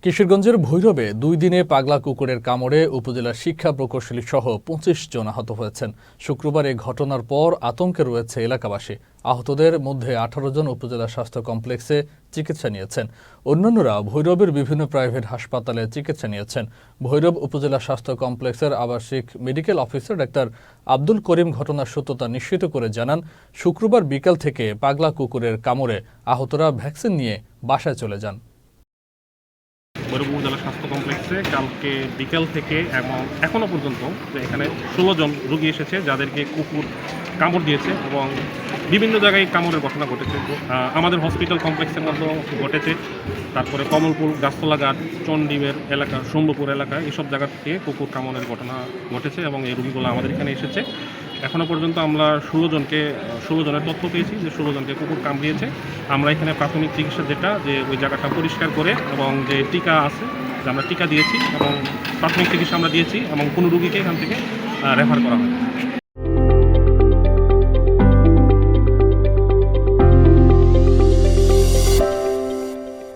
কিশোরগঞ্জের ভৈরবে ২ দিনে পাগলা কুকুরের কামড়ে উপজেলার শিক্ষা প্রকৌশলী সহ ২৫ জন আহত হয়েছেন। শুক্রবার এ ঘটনার পর আতঙ্কে রয়েছে এলাকাবাসী। আহতদের মধ্যে ১৮ জন উপজেলা স্বাস্থ্য কমপ্লেক্সে চিকিৎসা নিয়েছেন। অন্যান্যরা ভৈরবের বিভিন্ন প্রাইভেট হাসপাতালে চিকিৎসা নিয়েছেন। ভৈরব উপজেলা স্বাস্থ্য কমপ্লেক্সের আবাসিক medical officer doctor Abdul Karim ঘটনার সত্যতা নিশ্চিত করে জানান, শুক্রবার বিকেল থেকে পাগলা কুকুরের কামড়ে আহতরা ভ্যাকসিন নিয়ে বাসায় চলে যান। ভৈরব উপজেলা স্বাস্থ্য কমপ্লেক্সে কালকে বিকেল থেকে এবং এখনও পর্যন্ত এখানে ১৬ জন রোগী এসেছে যাদেরকে কুকুর কামড় দিয়েছে এবং বিভিন্ন জায়গায় কামড়ের ঘটনা ঘটেছে। আমাদের হসপিটাল কমপ্লেক্সের মধ্যেও ঘটেছে, তারপরে কমলপুর, গাছতলাঘাট, চন্ডিবের এলাকা, শম্ভুপুর এলাকা, এসব জায়গা থেকে কুকুর কামড়ের ঘটনা ঘটেছে এবং এই রোগীগুলো আমাদের এখানে এসেছে। এখনও পর্যন্ত আমরা ১৬ জনের তথ্য পেয়েছি যে ১৬ জনকে কুকুর কামড়িয়েছে। আমরা এখানে প্রাথমিক চিকিৎসা যেটা যে ওই জায়গাটা পরিষ্কার করে এবং যে টিকা আছে যে আমরা টিকা দিয়েছি এবং প্রাথমিক চিকিৎসা আমরা দিয়েছি এবং কোনো রোগীকে এখান থেকে রেফার করা হয়।